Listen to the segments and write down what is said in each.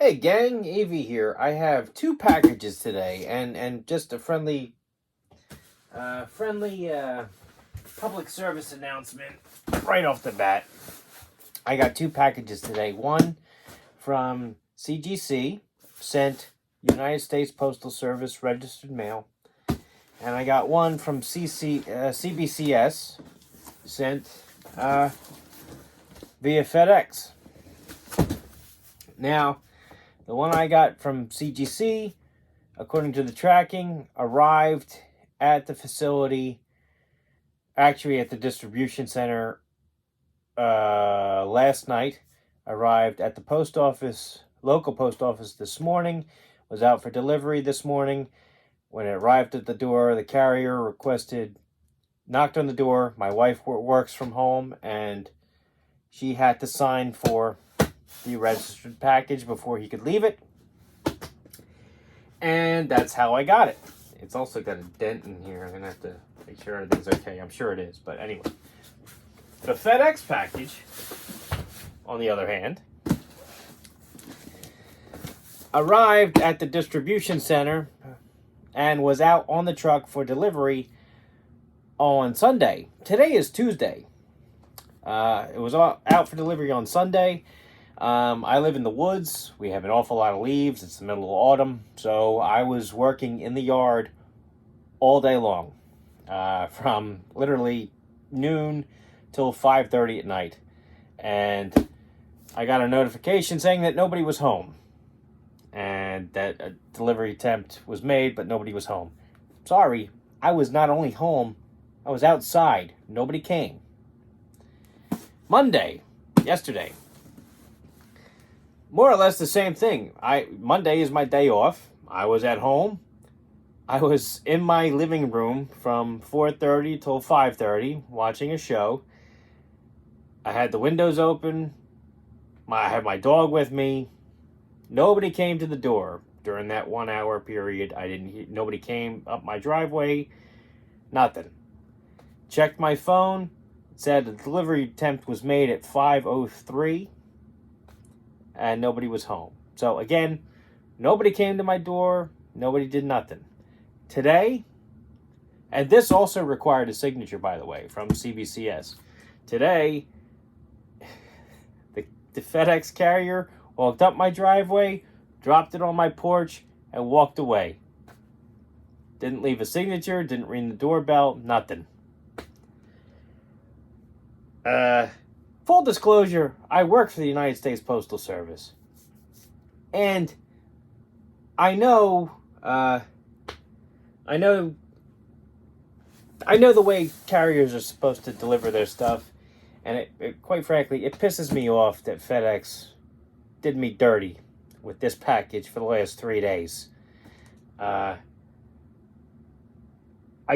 Hey gang, AV here. I have two packages today, and just a friendly public service announcement right off the bat. I got two packages today. One from CGC, sent United States Postal Service registered mail, and I got one from CBCS, sent via FedEx. Now, the one I got from CGC, according to the tracking, arrived at the facility, actually at the distribution center last night, arrived at the post office, local post office this morning, was out for delivery this morning. When it arrived at the door, the carrier knocked on the door. My wife works from home, and she had to sign for the registered package before he could leave it. And that's how I got it. It's also got a dent in here. I'm going to have to make sure everything's okay. I'm sure it is, but anyway. The FedEx package, on the other hand, arrived at the distribution center and was out on the truck for delivery on Sunday. Today is Tuesday. It was out for delivery on Sunday. I live in the woods. We have an awful lot of leaves. It's the middle of autumn. So I was working in the yard all day long, from literally noon till 5:30 at night. And I got a notification saying that nobody was home, and that a delivery attempt was made, but nobody was home. Sorry, I was not only home, I was outside. Nobody came. Monday, yesterday, more or less the same thing. Monday is my day off. I was at home. I was in my living room from 4:30 till 5:30 watching a show. I had the windows open. I had my dog with me. Nobody came to the door during that 1 hour period. Nobody came up my driveway. Nothing. Checked my phone. It said the delivery attempt was made at 5:03. And nobody was home. So again, nobody came to my door. Nobody did nothing. Today, and this also required a signature, by the way, from CBCS. Today, the FedEx carrier walked up my driveway, dropped it on my porch, and walked away. Didn't leave a signature, didn't ring the doorbell, nothing. Full disclosure, I work for the United States Postal Service. And I know the way carriers are supposed to deliver their stuff, and it quite frankly, it pisses me off that FedEx did me dirty with this package for the last 3 days. I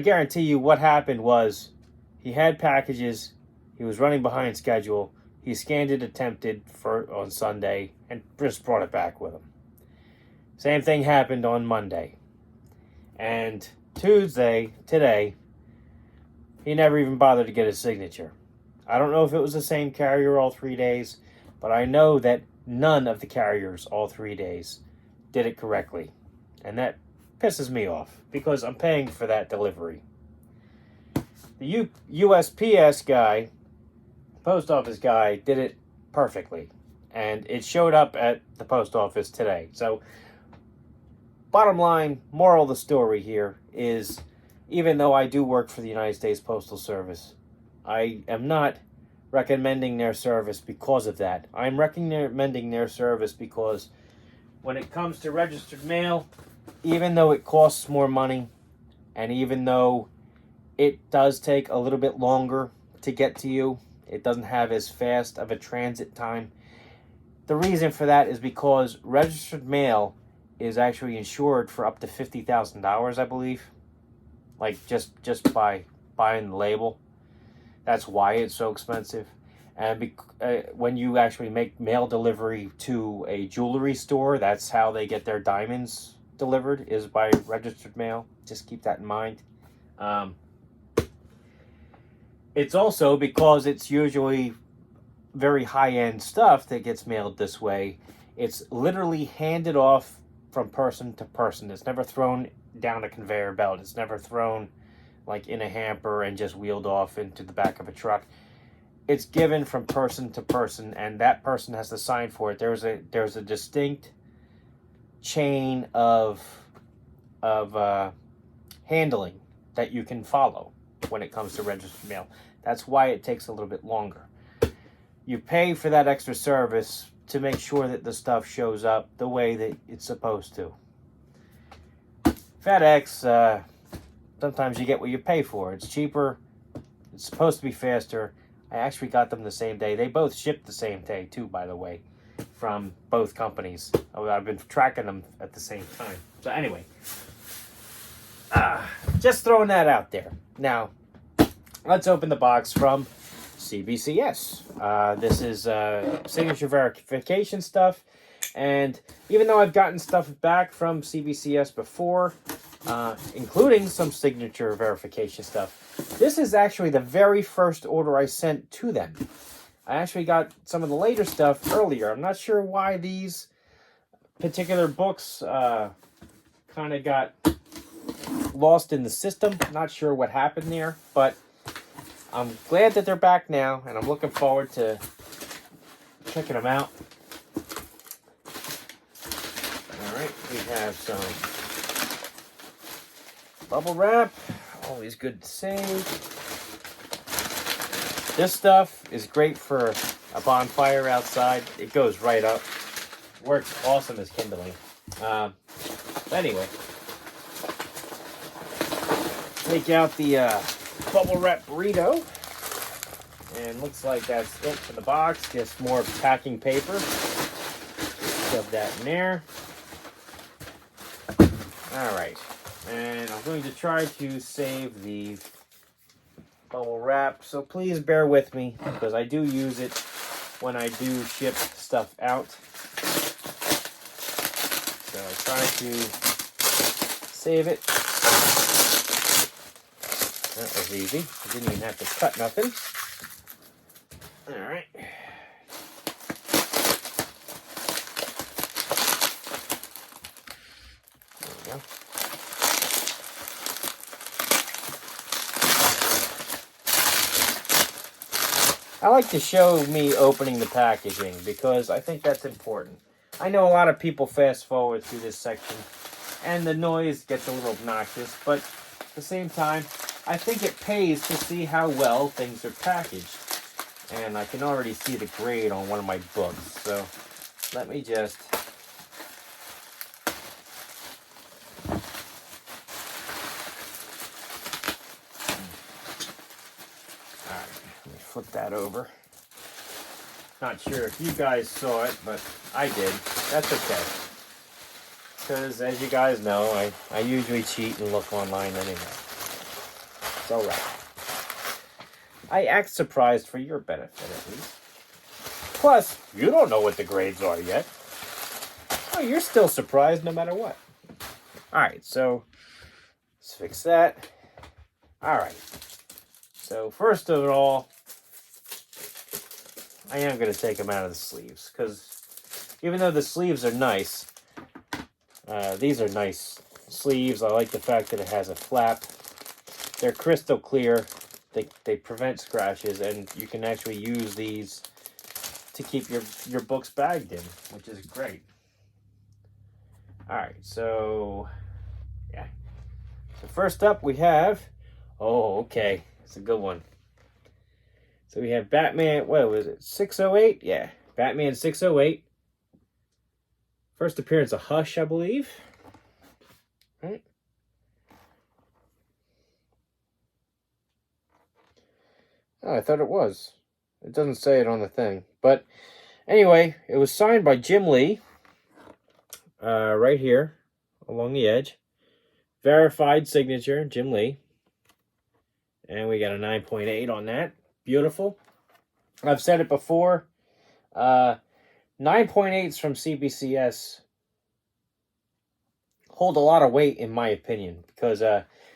guarantee you what happened was he had packages. He was running behind schedule. He scanned it, attempted on Sunday, and just brought it back with him. Same thing happened on Monday. And Tuesday, today, he never even bothered to get his signature. I don't know if it was the same carrier all 3 days, but I know that none of the carriers all 3 days did it correctly. And that pisses me off because I'm paying for that delivery. The USPS guy, post office guy, did it perfectly, and it showed up at the post office today. So bottom line, moral of the story here is, even though I do work for the United States Postal Service, I am not recommending their service because of that. I'm recommending their service because when it comes to registered mail, even though it costs more money, and even though it does take a little bit longer to get to you, it doesn't have as fast of a transit time. The reason for that is because registered mail is actually insured for up to $50,000, I believe. Like just by buying the label. That's why it's so expensive. And when you actually make mail delivery to a jewelry store, that's how they get their diamonds delivered, is by registered mail. Just keep that in mind. It's also because it's usually very high-end stuff that gets mailed this way, it's literally handed off from person to person. It's never thrown down a conveyor belt. It's never thrown like in a hamper and just wheeled off into the back of a truck. It's given from person to person, and that person has to sign for it. There's a distinct chain of handling that you can follow when it comes to registered mail. That's why it takes a little bit longer. You pay for that extra service to make sure that the stuff shows up the way that it's supposed to. FedEx, sometimes you get what you pay for. It's cheaper. It's supposed to be faster. I actually got them the same day. They both shipped the same day too, by the way, from both companies. I've been tracking them at the same time. So anyway, just throwing that out there. Now, let's open the box from CBCS. This is signature verification stuff. And even though I've gotten stuff back from CBCS before, including some signature verification stuff, this is actually the very first order I sent to them. I actually got some of the later stuff earlier. I'm not sure why these particular books kind of got lost in the system. Not sure what happened there, but I'm glad that they're back now, and I'm looking forward to checking them out. All right, we have some bubble wrap. Always good to save. This stuff is great for a bonfire outside. It goes right up. Works awesome as kindling. Anyway, take out the bubble wrap burrito. And looks like that's it for the box. Just more packing paper. Shove that in there. Alright. And I'm going to try to save the bubble wrap. So please bear with me, because I do use it when I do ship stuff out. So I try to save it. That was easy. I didn't even have to cut nothing. Alright. There we go. I like to show me opening the packaging because I think that's important. I know a lot of people fast forward through this section and the noise gets a little obnoxious, but at the same time, I think it pays to see how well things are packaged. And I can already see the grade on one of my books, so let me just... flip that over. Not sure if you guys saw it, but I did. That's okay. Because as you guys know, I usually cheat and look online anyway. It's alright. I act surprised for your benefit, at least. Plus, you don't know what the grades are yet. Oh, you're still surprised no matter what. Alright, so let's fix that. Alright. So first of all, I am going to take them out of the sleeves, because even though the sleeves are nice, these are nice sleeves. I like the fact that it has a flap. They're crystal clear. They prevent scratches, and you can actually use these to keep your books bagged in, which is great. Alright, so, yeah. So first up we have, oh, okay, it's a good one. So we have Batman, what was it, 608? Yeah, Batman 608. First appearance of Hush, I believe. Right? Oh, I thought it was. It doesn't say it on the thing. But anyway, it was signed by Jim Lee. Right here, along the edge. Verified signature, Jim Lee. And we got a 9.8 on that. Beautiful. I've said it before. 9.8s from CBCS hold a lot of weight, in my opinion, because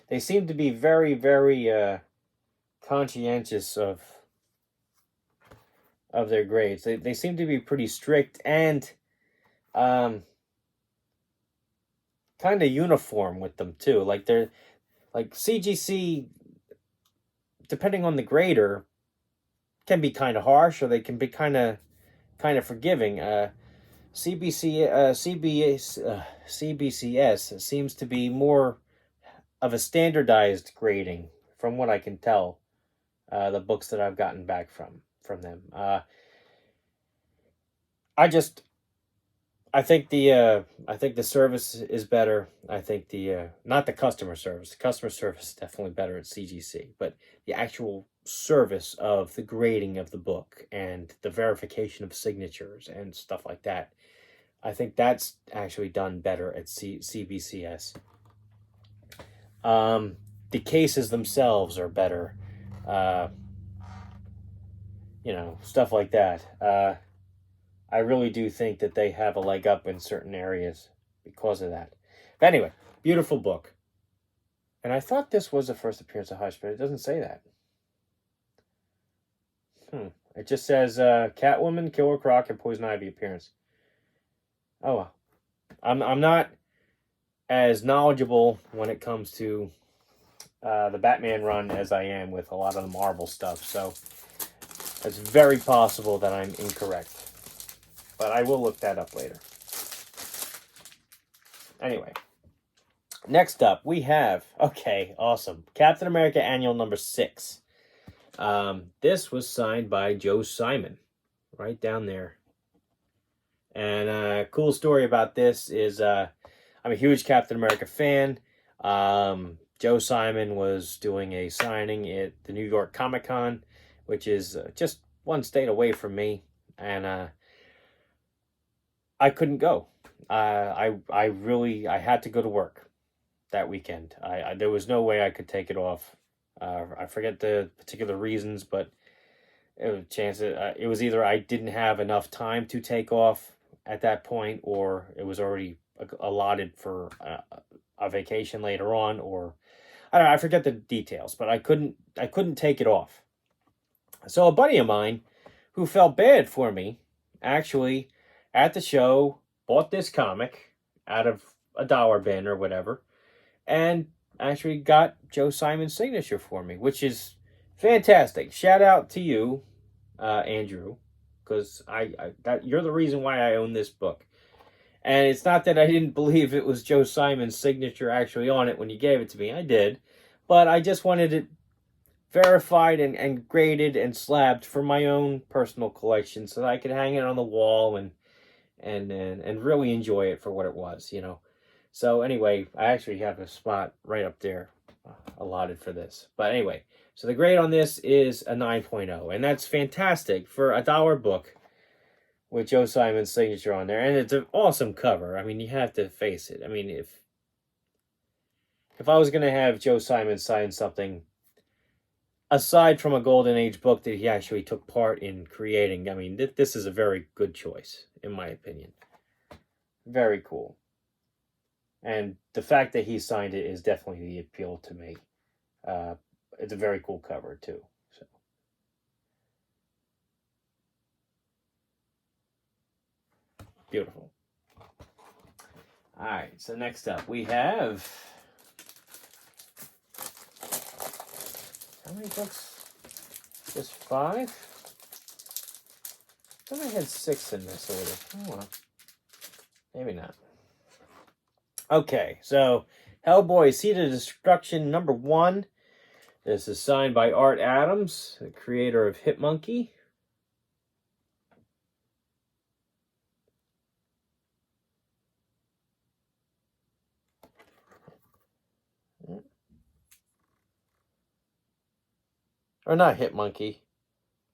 they seem to be very, very conscientious of of their grades. They seem to be pretty strict and kind of uniform with them too. Like they're like CGC, depending on the grader, can be kind of harsh or they can be kind of forgiving. CBCS seems to be more of a standardized grading, from what I can tell. The books that I've gotten back from them. I think the service is better. I think not the customer service. The customer service is definitely better at CGC, but the actual service of the grading of the book and the verification of signatures and stuff like that, I think that's actually done better at CBCS. The cases themselves are better. Stuff like that. I really do think that they have a leg up in certain areas because of that. But anyway, beautiful book. And I thought this was the first appearance of Hush, but it doesn't say that. It just says Catwoman, Killer Croc, and Poison Ivy appearance. Oh well. I'm not as knowledgeable when it comes to the Batman run as I am with a lot of the Marvel stuff, so it's very possible that I'm incorrect. But I will look that up later. Anyway, next up we have, okay, awesome, Captain America Annual number 6. This was signed by Joe Simon, right down there. And a cool story about this is I'm a huge Captain America fan. Joe Simon was doing a signing at the New York Comic Con, which is just one state away from me, and I couldn't go. I had to go to work that weekend. There was no way I could take it off. I forget the particular reasons, but it was either I didn't have enough time to take off at that point, or it was already allotted for a vacation later on, or I don't know, I forget the details, but I couldn't take it off. So a buddy of mine who felt bad for me actually at the show bought this comic out of a dollar bin or whatever, and actually got Joe Simon's signature for me, which is fantastic. Shout out to you, Andrew, because you're the reason why I own this book. And it's not that I didn't believe it was Joe Simon's signature actually on it when you gave it to me. I did. But I just wanted it verified and graded and slabbed for my own personal collection so that I could hang it on the wall and really enjoy it for what it was, So anyway, I actually have a spot right up there allotted for this. But anyway, so the grade on this is a 9.0, and that's fantastic for a $1 book with Joe Simon's signature on there. And it's an awesome cover. I mean, you have to face it. I mean, if I was going to have Joe Simon sign something, aside from a Golden Age book that he actually took part in creating, I mean, this is a very good choice, in my opinion. Very cool. And the fact that he signed it is definitely the appeal to me. It's a very cool cover, too. So. Beautiful. All right, so next up we have... How many books? Just 5? I thought I had 6 in this order. Oh, well. Maybe not. Okay, so Hellboy, Seed of Destruction number 1. This is signed by Art Adams, the creator of Hitmonkey. Or not Hitmonkey.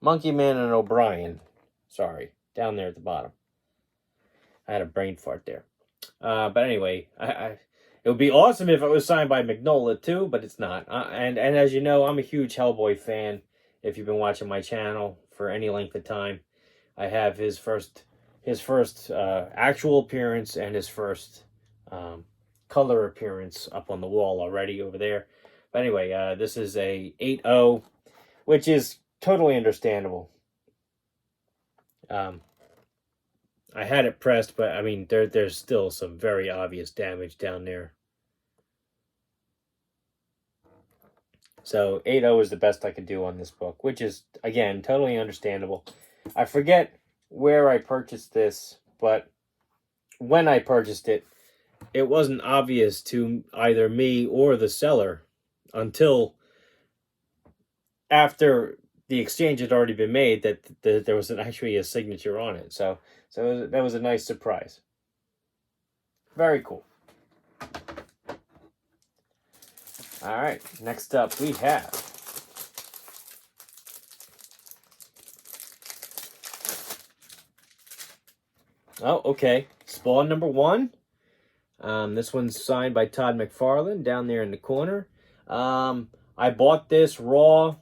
Monkey Man and O'Brien. Sorry, down there at the bottom. I had a brain fart there. But anyway, it would be awesome if it was signed by Mignola too, but it's not. And as you know, I'm a huge Hellboy fan. If you've been watching my channel for any length of time, I have his first actual appearance and his first color appearance up on the wall already over there. But anyway, this is a 8.0, which is totally understandable. I had it pressed, but I mean, there's still some very obvious damage down there. So 8.0 is the best I could do on this book, which is, again, totally understandable. I forget where I purchased this, but when I purchased it, it wasn't obvious to either me or the seller until after the exchange had already been made that there was actually a signature on it. So that was a nice surprise. Very cool. All right, next up we have Spawn number 1. This one's signed by Todd McFarlane down there in the corner. I bought this raw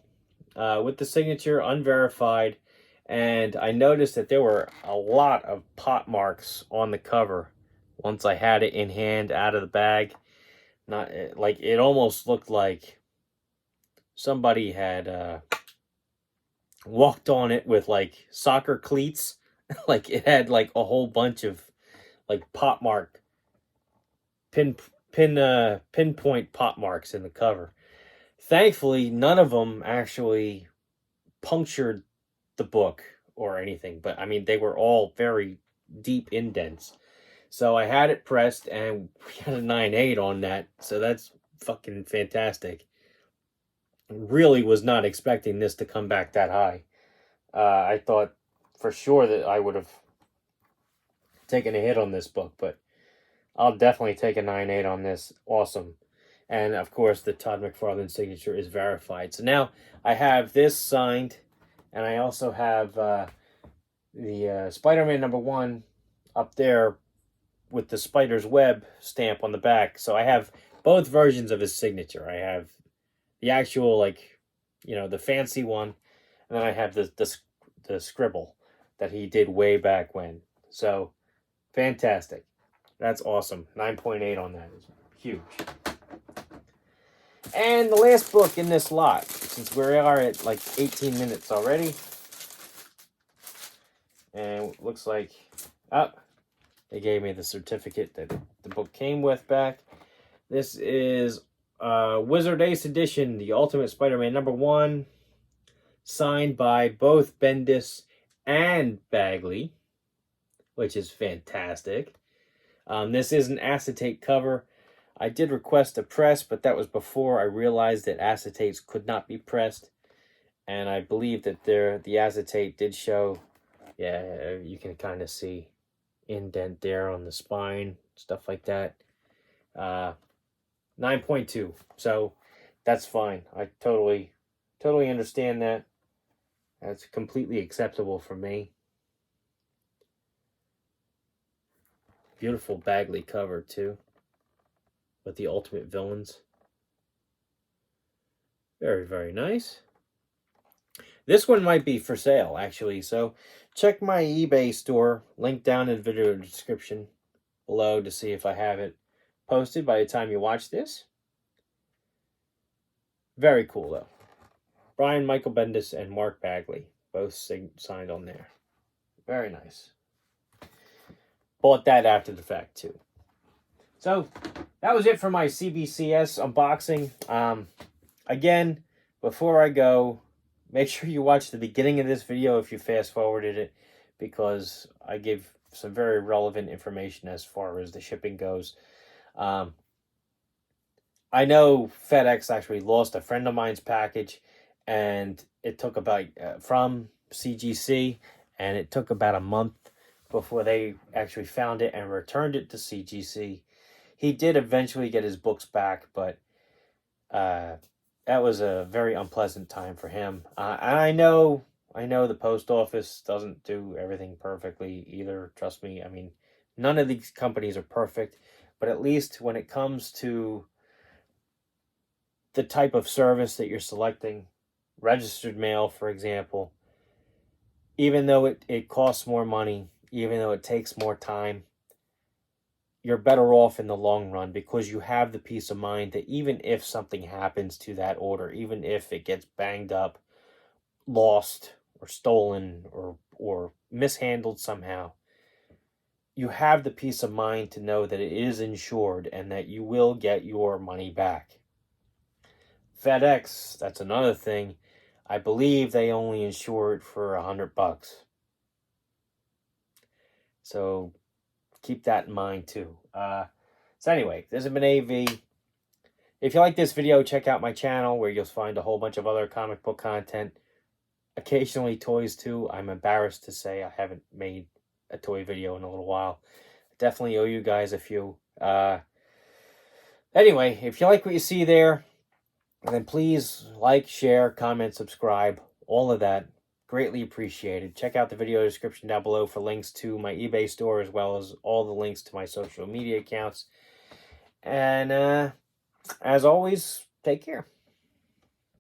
with the signature, unverified, and I noticed that there were a lot of pot marks on the cover once I had it in hand out of the bag. Not like it almost looked like somebody had walked on it with like soccer cleats. Like it had like a whole bunch of like pot mark pinpoint pot marks in the cover. Thankfully, none of them actually punctured the book or anything, but I mean they were all very deep indents. So I had it pressed, and we had a 9.8 on that, so that's fucking fantastic. Really was not expecting this to come back that high. I thought for sure that I would have taken a hit on this book, but I'll definitely take a 9.8 on this. Awesome. And of course, the Todd McFarlane signature is verified. So now I have this signed, and I also have the Spider-Man number 1 up there with the spider's web stamp on the back. So I have both versions of his signature. I have the actual, like, you know, the fancy one, and then I have the scribble that he did way back when. So fantastic. That's awesome. 9.8 on that is huge. And the last book in this lot, since we are at like 18 minutes already, and it looks like they gave me the certificate that the book came with back. This is Wizard Ace Edition, the Ultimate Spider-Man number 1, signed by both Bendis and Bagley, which is fantastic. This is an acetate cover. I did request a press, but that was before I realized that acetates could not be pressed. And I believe that the acetate did show, yeah, you can kind of see indent there on the spine, stuff like that. 9.2, so that's fine. I totally understand that. That's completely acceptable for me. Beautiful Bagley cover too, with the Ultimate Villains. Very, very nice. This one might be for sale, actually, so check my eBay store, link down in the video description below to see if I have it posted by the time you watch this. Very cool, though. Brian Michael Bendis and Mark Bagley, both signed on there. Very nice. Bought that after the fact, too. So, that was it for my CBCS unboxing. Again, before I go, make sure you watch the beginning of this video if you fast forwarded it, because I give some very relevant information as far as the shipping goes. I know FedEx actually lost a friend of mine's package, and it took about, from CGC, and it took about a month before they actually found it and returned it to CGC. He did eventually get his books back, but that was a very unpleasant time for him. And I know the post office doesn't do everything perfectly either. Trust me. I mean, none of these companies are perfect, but at least when it comes to the type of service that you're selecting, registered mail, for example, even though it costs more money, even though it takes more time, you're better off in the long run because you have the peace of mind that even if something happens to that order, even if it gets banged up, lost, or stolen, or or mishandled somehow, you have the peace of mind to know that it is insured and that you will get your money back. FedEx, that's another thing. I believe they only insure it for $100. So keep that in mind too. So anyway, this has been AV. If you like this video, check out my channel where you'll find a whole bunch of other comic book content. Occasionally toys too. I'm embarrassed to say I haven't made a toy video in a little while. I definitely owe you guys a few. Anyway, if you like what you see there, then please like, share, comment, subscribe, all of that. Greatly appreciated. Check out the video description down below for links to my eBay store as well as all the links to my social media accounts. And as always, take care.